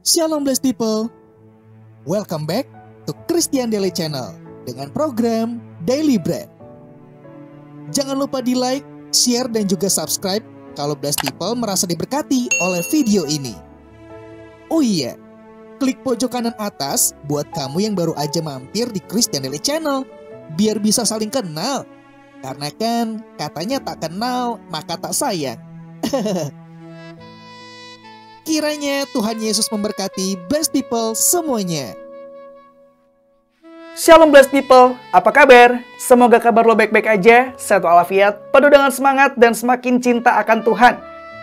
Shalom blessed people. Welcome back to Christian Daily Channel dengan program Daily Bread. Jangan lupa di like, share, dan juga subscribe kalau blessed people merasa diberkati oleh video ini. Oh iya, klik pojok kanan atas buat kamu yang baru aja mampir di Christian Daily Channel, biar bisa saling kenal. Karena kan katanya tak kenal maka tak sayang. Kiranya Tuhan Yesus memberkati blessed people semuanya. Shalom blessed people, apa kabar? Semoga kabar lo baik-baik aja, sehat walafiat, penuh dengan semangat dan semakin cinta akan Tuhan.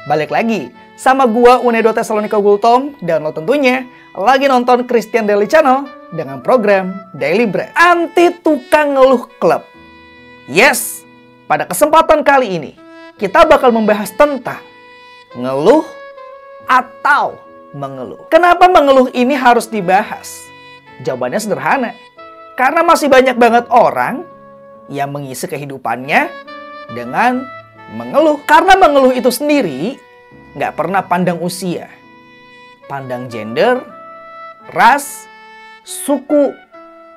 Balik lagi sama gua Unedo Tesalonika Gultom, dan lo tentunya lagi nonton Christian Daily Channel dengan program Daily Bread. Anti tukang ngeluh club. Yes, pada kesempatan kali ini kita bakal membahas tentang ngeluh atau mengeluh. Kenapa mengeluh ini harus dibahas? Jawabannya sederhana. Karena masih banyak banget orang yang mengisi kehidupannya dengan mengeluh. Karena mengeluh itu sendiri nggak pernah pandang usia, pandang gender, ras, suku,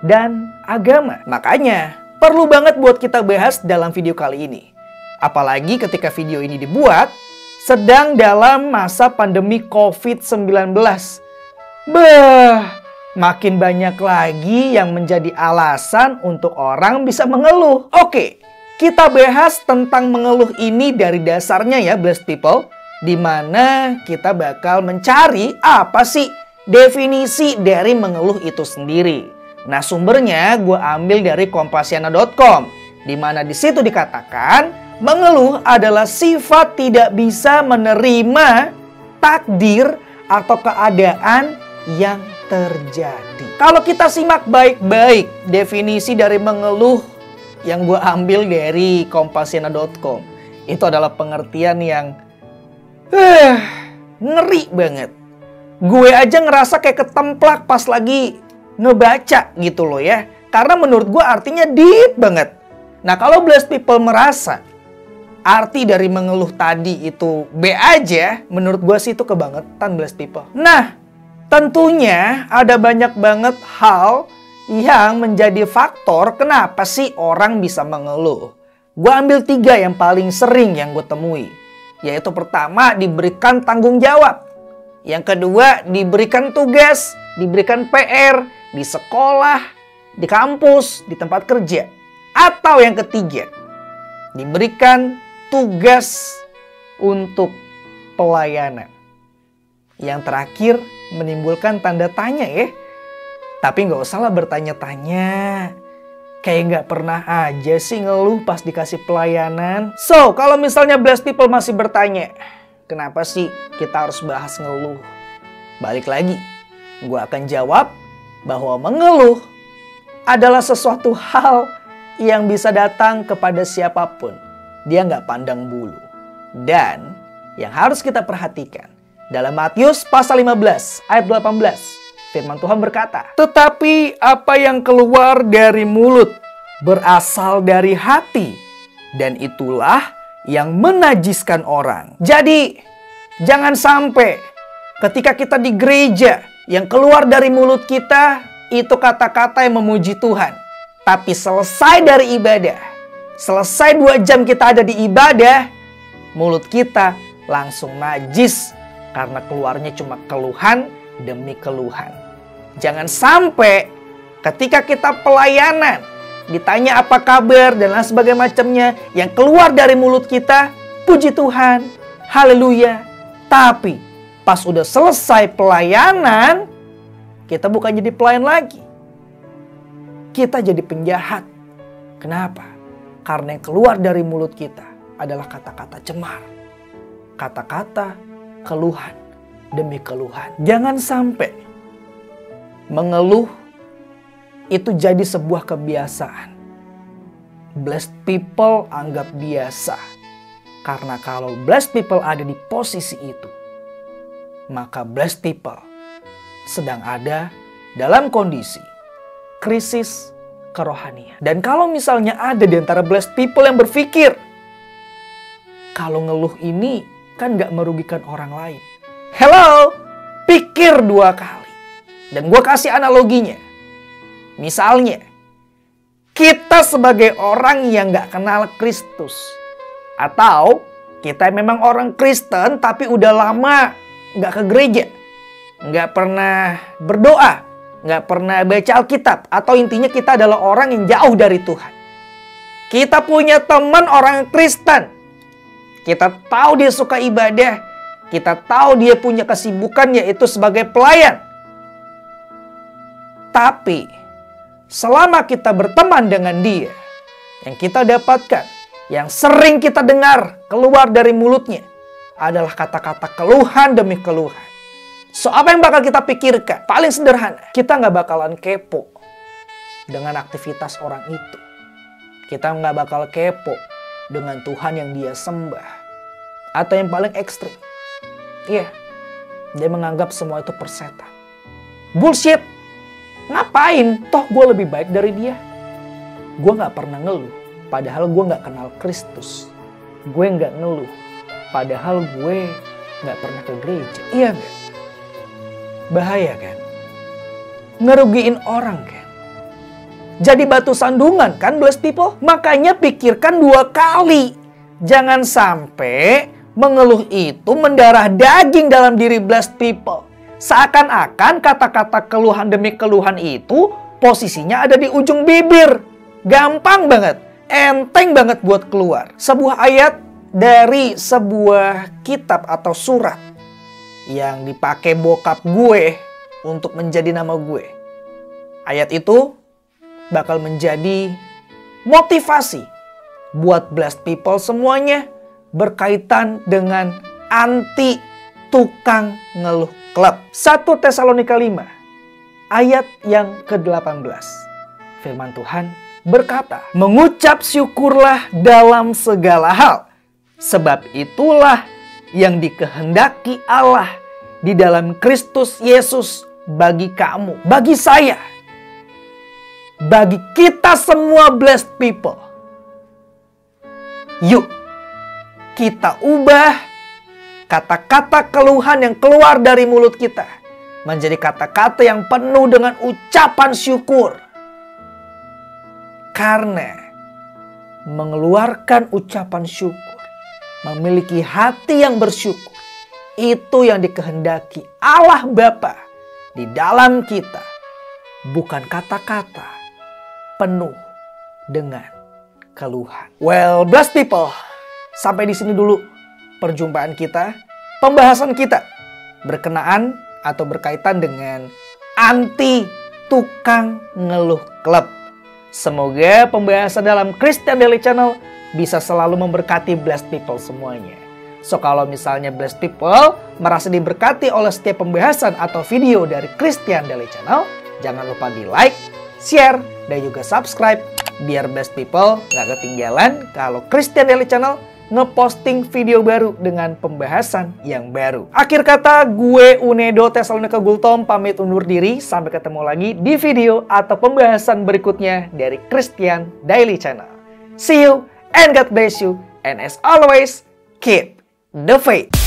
dan agama. Makanya perlu banget buat kita bahas dalam video kali ini. Apalagi ketika video ini dibuat sedang dalam masa pandemi COVID-19. Makin banyak lagi yang menjadi alasan untuk orang bisa mengeluh. Oke, kita bahas tentang mengeluh ini dari dasarnya ya, blessed people. Dimana kita bakal mencari apa sih definisi dari mengeluh itu sendiri. Nah, sumbernya gue ambil dari kompasiana.com. Dimana di situ dikatakan mengeluh adalah sifat tidak bisa menerima takdir atau keadaan yang terjadi. Kalau kita simak baik-baik definisi dari mengeluh yang gue ambil dari kompasiana.com, itu adalah pengertian yang ngeri banget. Gue aja ngerasa kayak ketemplak pas lagi ngebaca gitu loh ya. Karena menurut gue artinya deep banget. Nah, kalau blessed people merasa arti dari mengeluh tadi itu B aja, menurut gue sih itu kebangetan blessed people. Nah, tentunya ada banyak banget hal yang menjadi faktor kenapa sih orang bisa mengeluh. Gue ambil 3 yang paling sering yang gue temui. Yaitu pertama, diberikan tanggung jawab. Yang kedua, diberikan tugas, diberikan PR di sekolah, di kampus, di tempat kerja. Atau yang ketiga, diberikan tugas untuk pelayanan. Yang terakhir menimbulkan tanda tanya ya. Tapi nggak usah lah bertanya-tanya. Kayak nggak pernah aja sih ngeluh pas dikasih pelayanan. So, kalau misalnya blessed people masih bertanya, kenapa sih kita harus bahas ngeluh? Balik lagi, gue akan jawab bahwa mengeluh adalah sesuatu hal yang bisa datang kepada siapapun. Dia nggak pandang bulu. Dan yang harus kita perhatikan, dalam Matius pasal 15 ayat 18, firman Tuhan berkata, "Tetapi apa yang keluar dari mulut berasal dari hati, dan itulah yang menajiskan orang." Jadi, jangan sampai ketika kita di gereja, yang keluar dari mulut kita itu kata-kata yang memuji Tuhan. Tapi selesai dari ibadah, selesai 2 jam kita ada di ibadah, mulut kita langsung najis karena keluarnya cuma keluhan demi keluhan. Jangan sampai ketika kita pelayanan, ditanya apa kabar dan lain sebagainya macamnya, yang keluar dari mulut kita, puji Tuhan, haleluya. Tapi pas udah selesai pelayanan, kita bukan jadi pelayan lagi. Kita jadi penjahat. Kenapa? Karena yang keluar dari mulut kita adalah kata-kata cemar. Kata-kata keluhan demi keluhan. Jangan sampai mengeluh itu jadi sebuah kebiasaan. Blessed people anggap biasa. Karena kalau blessed people ada di posisi itu, maka blessed people sedang ada dalam kondisi krisis kerohanian. Dan kalau misalnya ada di antara blessed people yang berpikir, kalau ngeluh ini kan gak merugikan orang lain. Hello, pikir 2 kali. Dan gue kasih analoginya. Misalnya, kita sebagai orang yang gak kenal Kristus. Atau kita memang orang Kristen tapi udah lama gak ke gereja. Gak pernah berdoa. Gak pernah baca Alkitab. Atau intinya kita adalah orang yang jauh dari Tuhan. Kita punya teman orang Kristen. Kita tahu dia suka ibadah. Kita tahu dia punya kesibukan yaitu sebagai pelayan. Tapi selama kita berteman dengan dia, yang kita dapatkan, yang sering kita dengar keluar dari mulutnya adalah kata-kata keluhan demi keluhan. So, apa yang bakal kita pikirkan? Paling sederhana, kita nggak bakalan kepo dengan aktivitas orang itu. Kita nggak bakal kepo dengan Tuhan yang dia sembah. Atau yang paling ekstrim, iya, dia menganggap semua itu persetan. Bullshit. Ngapain? Toh gue lebih baik dari dia. Gue gak pernah ngeluh. Padahal gue gak kenal Kristus. Gue gak ngeluh. Padahal gue gak pernah ke gereja. Iya gak? Bahaya kan? Ngerugiin orang kan? Jadi batu sandungan kan, blessed people? Makanya pikirkan 2 kali. Jangan sampai mengeluh itu mendarah daging dalam diri blessed people. Seakan-akan kata-kata keluhan demi keluhan itu posisinya ada di ujung bibir. Gampang banget, enteng banget buat keluar. Sebuah ayat dari sebuah kitab atau surat yang dipakai bokap gue untuk menjadi nama gue. Ayat itu bakal menjadi motivasi buat blessed people semuanya berkaitan dengan anti tukang ngeluh klub. 1 Tesalonika 5 ayat yang ke-18. Firman Tuhan berkata, mengucap syukurlah dalam segala hal, sebab itulah yang dikehendaki Allah di dalam Kristus Yesus bagi kamu, bagi saya, bagi kita semua blessed people. Yuk, kita ubah kata-kata keluhan yang keluar dari mulut kita menjadi kata-kata yang penuh dengan ucapan syukur. Karena mengeluarkan ucapan syukur, memiliki hati yang bersyukur, itu yang dikehendaki Allah Bapa di dalam kita. Bukan kata-kata penuh dengan keluhan. Well, blessed people, sampai di sini dulu perjumpaan kita, pembahasan kita berkenaan atau berkaitan dengan anti tukang ngeluh klub. Semoga pembahasan dalam Christian Daily Channel bisa selalu memberkati blessed people semuanya. So, kalau misalnya blessed people merasa diberkati oleh setiap pembahasan atau video dari Christian Daily Channel, jangan lupa di like, share, dan juga subscribe biar blessed people gak ketinggalan kalau Christian Daily Channel ngeposting video baru dengan pembahasan yang baru. Akhir kata, gue Unedo Tesalonika Gultom pamit undur diri. Sampai ketemu lagi di video atau pembahasan berikutnya dari Christian Daily Channel. See you and God bless you. And as always, keep the faith.